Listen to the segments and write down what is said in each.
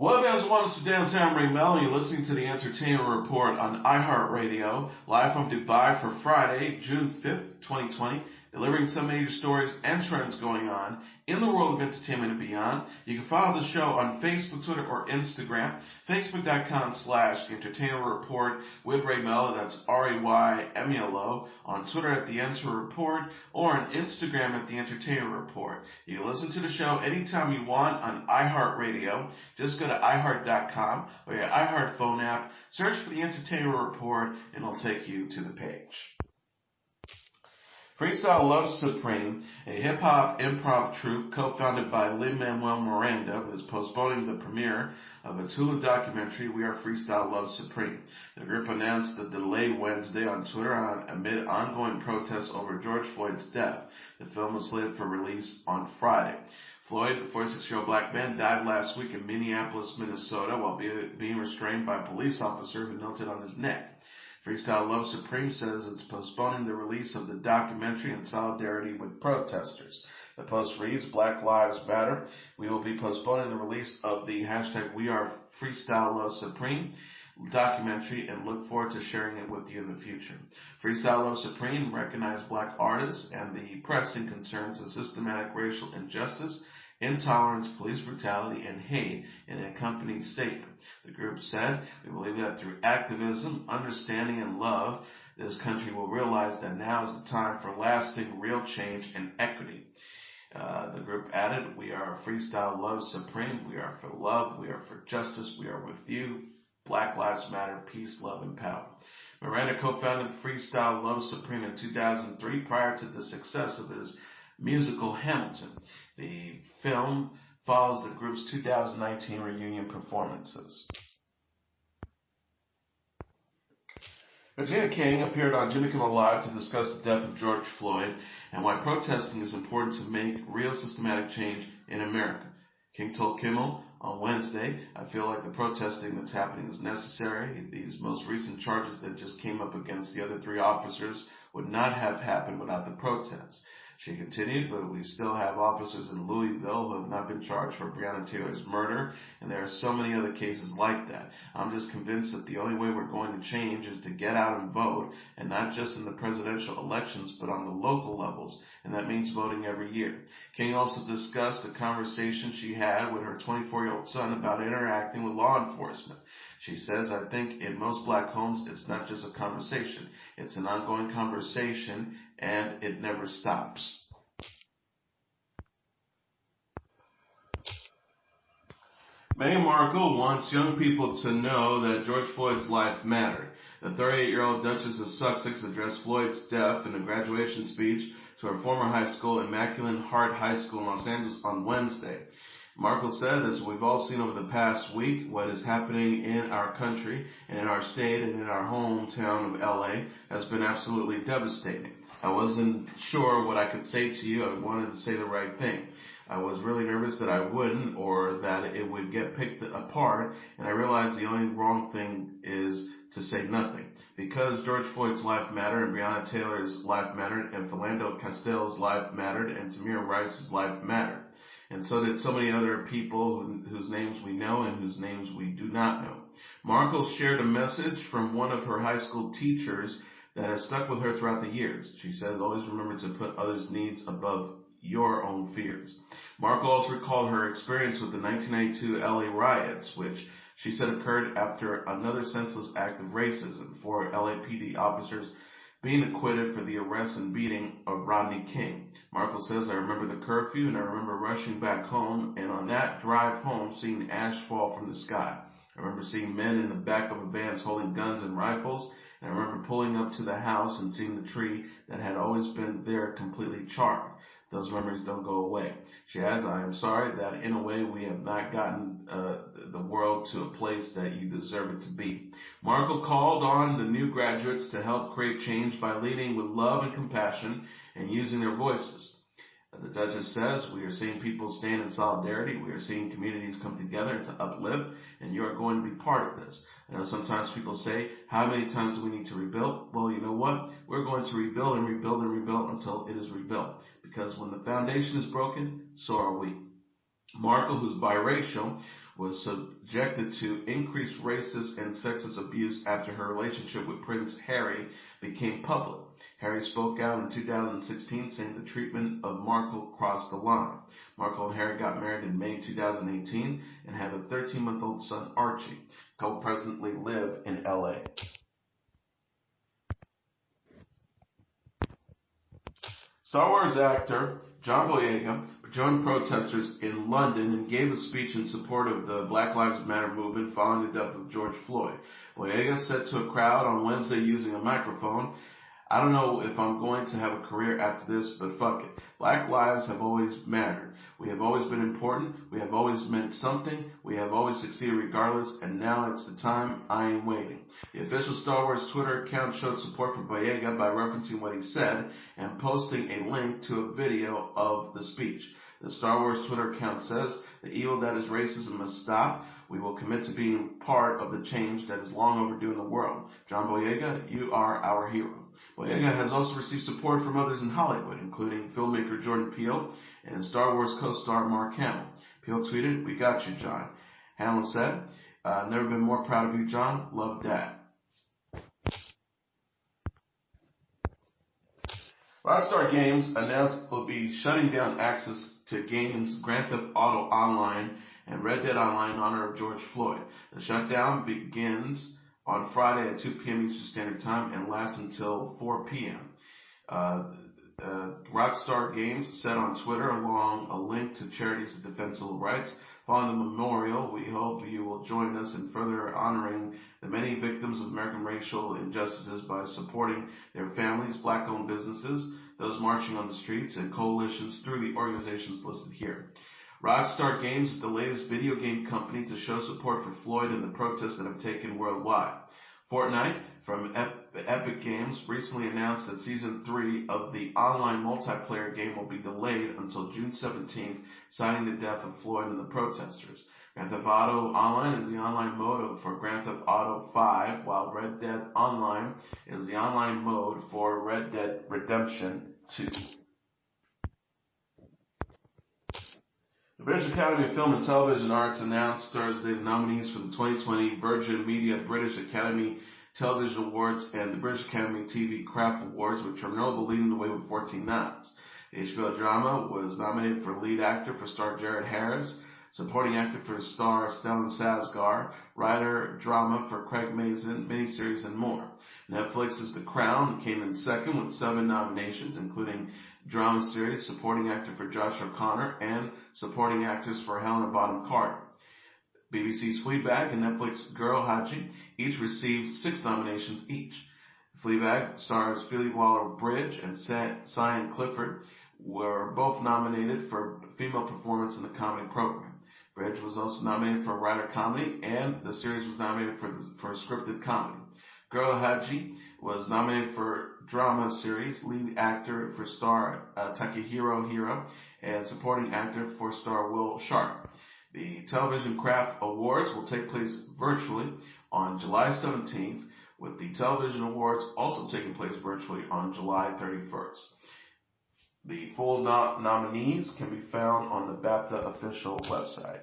Well, guys, welcome to Downtown Ray Melo. You're listening to the Entertainment Report on iHeartRadio, live from Dubai for Friday, June 5th, 2020, delivering some major stories and trends going on in the world of entertainment and beyond. You can follow the show on Facebook, Twitter, or Instagram. Facebook.com/The Entertainment Report with Ray Melo. That's RAYMELO. On Twitter at The Enter Report, or on Instagram at The Entertainment Report. You can listen to the show anytime you want on iHeartRadio. Just go to iHeart.com or your iHeart phone app. Search for The Entertainment Report, and it'll take you to the page. Freestyle Loves Supreme, a hip-hop improv troupe co-founded by Lin-Manuel Miranda, is postponing the premiere of its Hulu documentary, We Are Freestyle Love Supreme. The group announced the delay Wednesday on Twitter amid ongoing protests over George Floyd's death. The film was slated for release on Friday. Floyd, the 46-year-old black man, died last week in Minneapolis, Minnesota, while being restrained by a police officer who knelt on his neck. Freestyle Love Supreme says it's postponing the release of the documentary in solidarity with protesters. The post reads, Black Lives Matter. We will be postponing the release of the hashtag We Are Freestyle Love Supreme documentary and look forward to sharing it with you in the future. Freestyle Love Supreme recognized black artists and the pressing concerns of systematic racial injustice, intolerance, police brutality, and hate in an accompanying statement. The group said, we believe that through activism, understanding, and love, this country will realize that now is the time for lasting, real change and equity. The group added, we are Freestyle Love Supreme. We are for love. We are for justice. We are with you. Black Lives Matter, peace, love, and power. Miranda co-founded Freestyle Love Supreme in 2003 prior to the success of his musical Hamilton. The film follows the group's 2019 reunion performances. Regina King appeared on Jimmy Kimmel Live to discuss the death of George Floyd and why protesting is important to make real systematic change in America. King told Kimmel on Wednesday, I feel like the protesting that's happening is necessary. These most recent charges that just came up against the other 3 officers would not have happened without the protests. She continued, but we still have officers in Louisville who have not been charged for Breonna Taylor's murder, and there are so many other cases like that. I'm just convinced that the only way we're going to change is to get out and vote, and not just in the presidential elections, but on the local levels, and that means voting every year. King also discussed a conversation she had with her 24-year-old son about interacting with law enforcement. She says, I think in most black homes, it's not just a conversation. It's an ongoing conversation, and it never stops. Meghan Markle wants young people to know that George Floyd's life mattered. The 38-year-old Duchess of Sussex addressed Floyd's death in a graduation speech to her former high school, Immaculate Heart High School in Los Angeles, on Wednesday. Markle said, as we've all seen over the past week, what is happening in our country and in our state and in our hometown of LA has been absolutely devastating. I wasn't sure what I could say to you. I wanted to say the right thing. I was really nervous that I wouldn't, or that it would get picked apart, and I realized the only wrong thing is to say nothing. Because George Floyd's life mattered, and Breonna Taylor's life mattered, and Philando Castile's life mattered, and Tamir Rice's life mattered. And so did so many other people whose names we know and whose names we do not know. Markle shared a message from one of her high school teachers that has stuck with her throughout the years. She says, always remember to put others' needs above your own fears. Markle also recalled her experience with the 1992 LA riots, which she said occurred after another senseless act of racism, 4 LAPD officers being acquitted for the arrest and beating of Rodney King. Markle says, I remember the curfew and I remember rushing back home, and on that drive home seeing ash fall from the sky. I remember seeing men in the back of a van holding guns and rifles, and I remember pulling up to the house and seeing the tree that had always been there completely charred. Those memories don't go away. She adds, I am sorry that in a way we have not gotten the world to a place that you deserve it to be. Markle called on the new graduates to help create change by leading with love and compassion and using their voices. The Duchess says, we are seeing people stand in solidarity. We are seeing communities come together to uplift, and you are going to be part of this. I know sometimes people say, how many times do we need to rebuild? Well, you know what? We're going to rebuild and rebuild and rebuild until it is rebuilt. Because when the foundation is broken, so are we. Markle, who's biracial, was subjected to increased racist and sexist abuse after her relationship with Prince Harry became public. Harry spoke out in 2016 saying the treatment of Markle crossed the line. Markle and Harry got married in May 2018 and had a 13-month-old son, Archie. The couple presently live in LA. Star Wars actor John Boyega joined protesters in London and gave a speech in support of the Black Lives Matter movement following the death of George Floyd. Boyega said to a crowd on Wednesday using a microphone, "I don't know if I'm going to have a career after this, but fuck it. Black lives have always mattered. We have always been important. We have always meant something. We have always succeeded regardless, and now it's the time. I am waiting." The official Star Wars Twitter account showed support for Boyega by referencing what he said and posting a link to a video of the speech. The Star Wars Twitter account says, "The evil that is racism must stop. We will commit to being part of the change that is long overdue in the world. John Boyega, you are our hero." Boyega has also received support from others in Hollywood, including filmmaker Jordan Peele and Star Wars co-star Mark Hamill. Peele tweeted, "We got you, John." Hamill said, "Never been more proud of you, John. Love, Dad." Rockstar Games announced it will be shutting down access to games Grand Theft Auto Online and Red Dead Online in honor of George Floyd. The shutdown begins on Friday at 2 p.m. Eastern Standard Time and lasts until 4 p.m. Rockstar Games said on Twitter, along a link to charities that defend civil rights, "Following the memorial, we hope you will join us in further honoring the many victims of American racial injustices by supporting their families, black-owned businesses, those marching on the streets, and coalitions through the organizations listed here." Rockstar Games is the latest video game company to show support for Floyd and the protests that have taken worldwide. Fortnite from Epic Games recently announced that Season 3 of the online multiplayer game will be delayed until June 17th, citing the death of Floyd and the protesters. Grand Theft Auto Online is the online mode for Grand Theft Auto 5, while Red Dead Online is the online mode for Red Dead Redemption 2. The British Academy of Film and Television Arts announced Thursday the nominees for the 2020 Virgin Media British Academy Television Awards and the British Academy TV Craft Awards, with Chernobyl leading the way with 14 nods. The HBO drama was nominated for lead actor for star Jared Harris, supporting actor for star Stellan Skarsgård, writer drama for Craig Mazin, miniseries, and more. Netflix's The Crown came in second with 7 nominations, including drama series, supporting actor for Josh O'Connor, and supporting actress for Helena Bonham Carter. BBC's Fleabag and Netflix Girl Haji each received 6 nominations each. Fleabag stars Phoebe Waller-Bridge and Sian Clifford were both nominated for female performance in the comedy program. Bridge was also nominated for writer comedy, and the series was nominated for scripted comedy. Girl Haji was nominated for drama series, lead actor for star Takehiro Hira, and supporting actor for star Will Sharp. The Television Craft Awards will take place virtually on July 17th, with the Television Awards also taking place virtually on July 31st. The full nominees can be found on the BAFTA official website.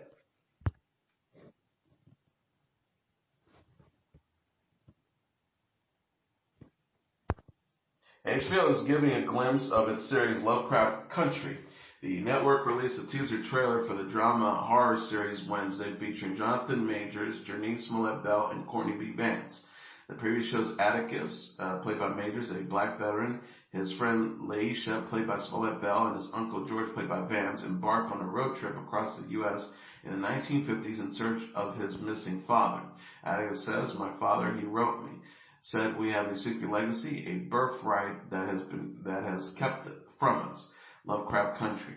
HBO is giving a glimpse of its series Lovecraft Country. The network released a teaser trailer for the drama horror series Wednesday, featuring Jonathan Majors, Janice Smollett-Bell, and Courtney B. Vance. The preview shows Atticus, played by Majors, a black veteran, his friend Laisha, played by Smollett-Bell, and his uncle George, played by Vance, embark on a road trip across the U.S. in the 1950s in search of his missing father. Atticus says, "My father, he wrote me. Said we have a secret legacy, a birthright that has kept it from us. Lovecraft Country."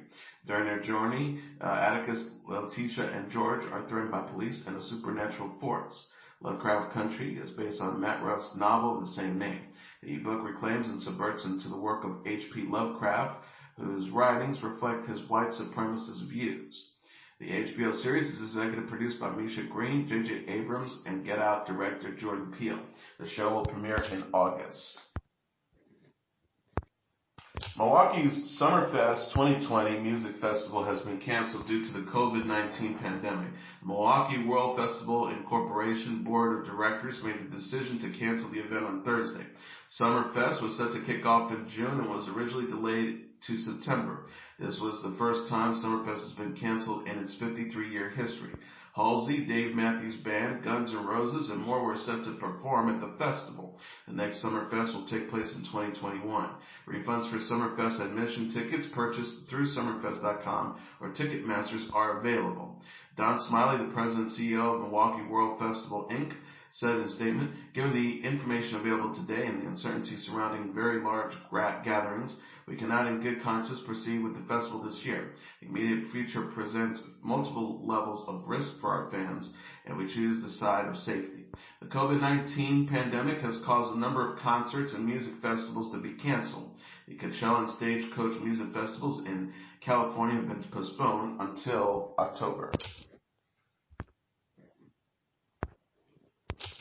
During their journey, Atticus, Letitia, and George are threatened by police and a supernatural force. Lovecraft Country is based on Matt Ruff's novel of the same name. The book reclaims and subverts into the work of H.P. Lovecraft, whose writings reflect his white supremacist views. The HBO series is executive produced by Misha Green, J.J. Abrams, and Get Out director Jordan Peele. The show will premiere in August. Milwaukee's Summerfest 2020 music festival has been canceled due to the COVID-19 pandemic. The Milwaukee World Festival Incorporation Board of Directors made the decision to cancel the event on Thursday. Summerfest was set to kick off in June and was originally delayed to September. This was the first time Summerfest has been canceled in its 53-year history. Halsey, Dave Matthews Band, Guns N' Roses, and more were set to perform at the festival. The next Summerfest will take place in 2021. Refunds for Summerfest admission tickets purchased through Summerfest.com or Ticketmasters are available. Don Smiley, the president and CEO of Milwaukee World Festival, Inc., said in a statement, "Given the information available today and the uncertainty surrounding very large gatherings, we cannot in good conscience proceed with the festival this year. The immediate future presents multiple levels of risk for our fans, and we choose the side of safety." The COVID-19 pandemic has caused a number of concerts and music festivals to be canceled. The Coachella and Stagecoach music festivals in California have been postponed until October.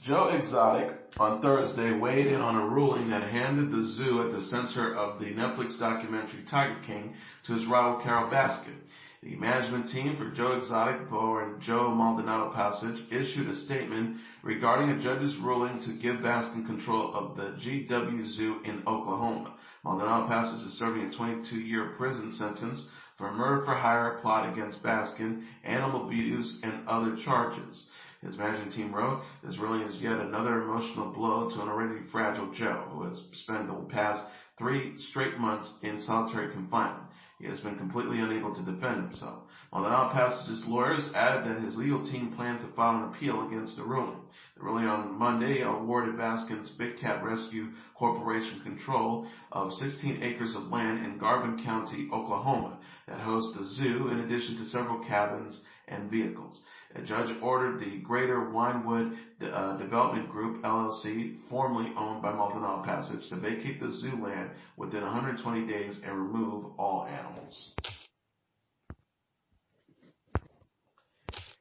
Joe Exotic on Thursday weighed in on a ruling that handed the zoo at the center of the Netflix documentary Tiger King to his rival Carole Baskin. The management team for Joe Exotic, born Joe Maldonado Passage, issued a statement regarding a judge's ruling to give Baskin control of the GW Zoo in Oklahoma. Maldonado Passage is serving a 22-year prison sentence for a murder for hire, plot against Baskin, animal abuse, and other charges. His management team wrote, "This ruling is yet another emotional blow to an already fragile Joe, who has spent the past 3 straight months in solitary confinement. He has been completely unable to defend himself." Maldonado Passage's lawyers added that his legal team planned to file an appeal against the ruling. The ruling on Monday awarded Baskin's Big Cat Rescue Corporation control of 16 acres of land in Garvin County, Oklahoma, that hosts the zoo in addition to several cabins and vehicles. A judge ordered the Greater Winewood Development Group, LLC, formerly owned by Maldonado Passage, to vacate the zoo land within 120 days and remove all animals.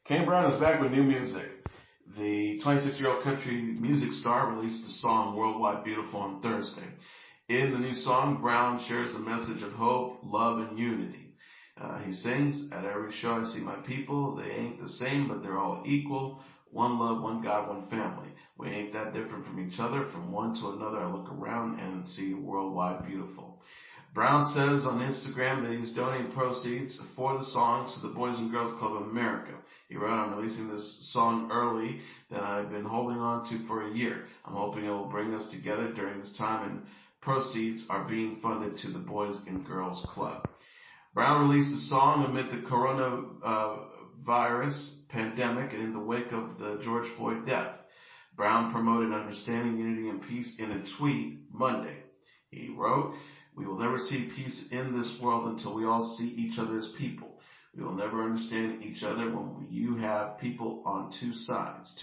Kane Brown is back with new music. The 26-year-old country music star released the song Worldwide Beautiful on Thursday. In the new song, Brown shares a message of hope, love, and unity. He sings, "At every show I see my people. They ain't the same, but they're all equal. One love, one God, one family. We ain't that different from each other. From one to another, I look around and see worldwide beautiful." Brown says on Instagram that he's donating proceeds for the songs to the Boys and Girls Club of America. He wrote, "I'm releasing this song early that I've been holding on to for a year. I'm hoping it will bring us together during this time, and proceeds are being funded to the Boys and Girls Club." Brown released the song amid the coronavirus pandemic and in the wake of the George Floyd death. Brown promoted understanding, unity, and peace in a tweet Monday. He wrote, "We will never see peace in this world until we all see each other as people. We will never understand each other when you have people on two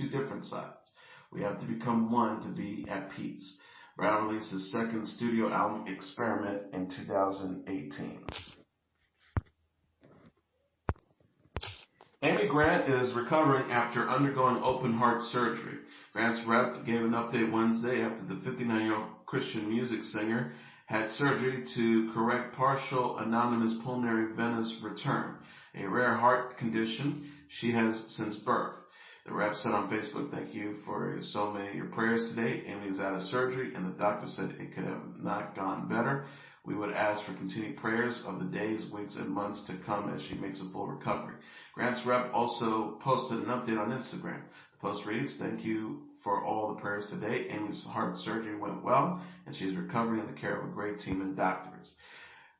different sides. We have to become one to be at peace." Brown released his second studio album, Experiment, in 2018. Amy Grant is recovering after undergoing open heart surgery. Grant's rep gave an update Wednesday after the 59-year-old Christian music singer had surgery to correct partial anonymous pulmonary venous return, a rare heart condition she has since birth. The rep said on Facebook, "Thank you for so many of your prayers today. Amy is out of surgery, and the doctor said it could have not gone better. We would ask for continued prayers of the days, weeks, and months to come as she makes a full recovery." Grant's rep also posted an update on Instagram. The post reads, "Thank you for all the prayers today. Amy's heart surgery went well, and she is recovering in the care of a great team of doctors."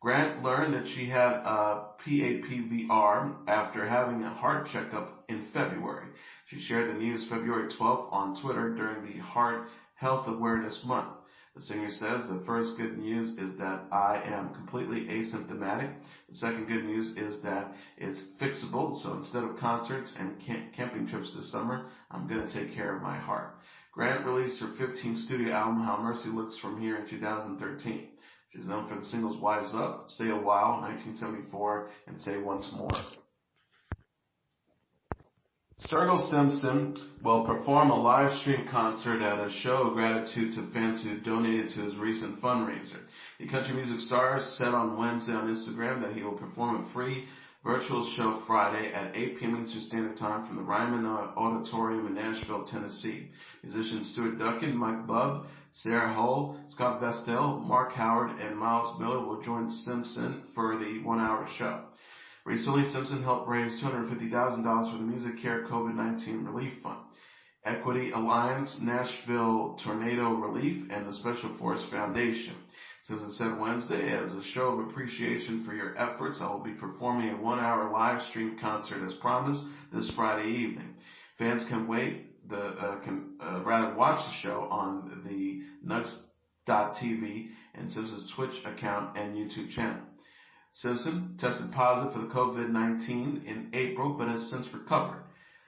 Grant learned that she had a PAPVR after having a heart checkup in February. She shared the news February 12th on Twitter during the Heart Health Awareness Month. The singer says, "The first good news is that I am completely asymptomatic. The second good news is that it's fixable, so instead of concerts and camping trips this summer, I'm going to take care of my heart." Grant released her 15th studio album, How Mercy Looks From Here, in 2013. She's known for the singles Wise Up, Stay a While, 1974, and Say Once More. Sturgill Simpson will perform a live stream concert at a show of gratitude to fans who donated to his recent fundraiser. The country music star said on Wednesday on Instagram that he will perform a free virtual show Friday at 8 p.m. Eastern Standard Time from the Ryman Auditorium in Nashville, Tennessee. Musicians Stuart Duncan, Mike Bubb, Sarah Hull, Scott Vestel, Mark Howard, and Miles Miller will join Simpson for the one-hour show. Recently, Simpson helped raise $250,000 for the Music Care COVID-19 Relief Fund, Equity Alliance, Nashville Tornado Relief, and the Special Forces Foundation. Simpson said Wednesday, as a show of appreciation for your efforts, I will be performing a one-hour live stream concert as promised this Friday evening. Fans can watch the show on the Nugs.tv and Simpson's Twitch account and YouTube channel. Simpson tested positive for the COVID-19 in April, but has since recovered.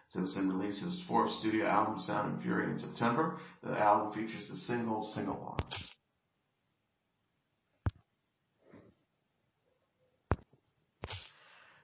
Simpson released his fourth studio album, Sound and Fury, in September. The album features the single Sing-Along.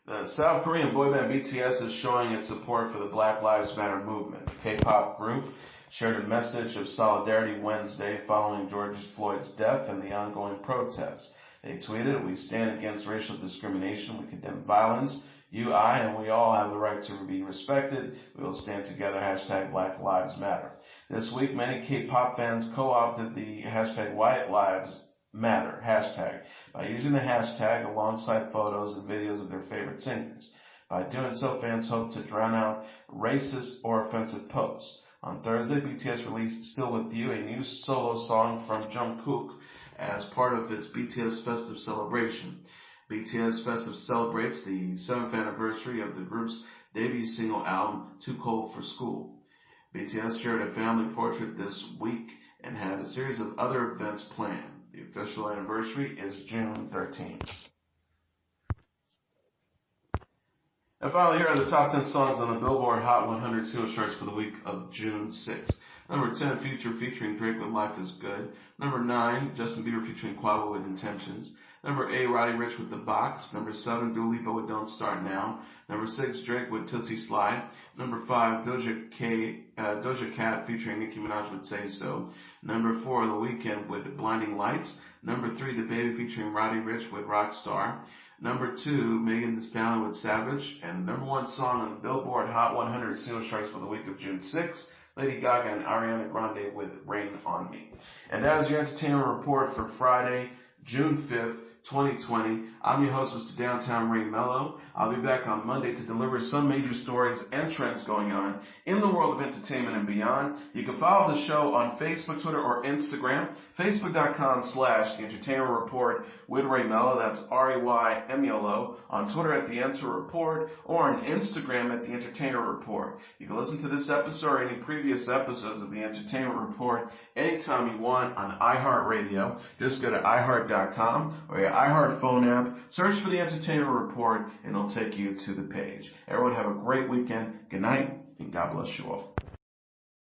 The South Korean boy band BTS is showing its support for the Black Lives Matter movement. The K-pop group shared a message of solidarity Wednesday following George Floyd's death and the ongoing protests. They tweeted, "We stand against racial discrimination. We condemn violence. You, I, and we all have the right to be respected. We will stand together. Hashtag Black Lives Matter." This week, many K-pop fans co-opted the hashtag White Lives Matter hashtag by using the hashtag alongside photos and videos of their favorite singers. By doing so, fans hope to drown out racist or offensive posts. On Thursday, BTS released Still With You, a new solo song from Jungkook, as part of its BTS Festive celebration. BTS Festive celebrates the 7th anniversary of the group's debut single album, Too Cold for School. BTS shared a family portrait this week and had a series of other events planned. The official anniversary is June 13th. And finally, here are the top 10 songs on the Billboard Hot 100 single charts for the week of June 6th. Number 10, Future featuring Drake with Life is Good. Number 9, Justin Bieber featuring Quavo with Intentions. Number 8, Roddy Ricch with The Box. Number 7, Dua Lipa with Don't Start Now. Number 6, Drake with Tootsie Slide. Number 5, Doja Cat featuring Nicki Minaj with Say So. Number 4, The Weeknd with Blinding Lights. Number 3, DaBaby featuring Roddy Ricch with Rockstar. Number 2, Megan Thee Stallion with Savage. And number 1 song on the Billboard Hot 100 single charts for the week of June 6th, Lady Gaga and Ariana Grande with Rain on Me. And that is your entertainment report for Friday, June 5th, 2020. I'm your host, Mr. Downtown Ray Melo. I'll be back on Monday to deliver some major stories and trends going on in the world of entertainment and beyond. You can follow the show on Facebook, Twitter, or Instagram. Facebook.com/The Entertainment Report with Ray Melo. That's RAYMELO. On Twitter at The Enter Report, or on Instagram at The Entertainment Report. You can listen to this episode or any previous episodes of The Entertainment Report anytime you want on iHeartRadio. Just go to iHeart.com or your iHeart phone app, search for The Entertainment Report, and it'll take you to the page. Everyone have a great weekend. Good night, and God bless you all.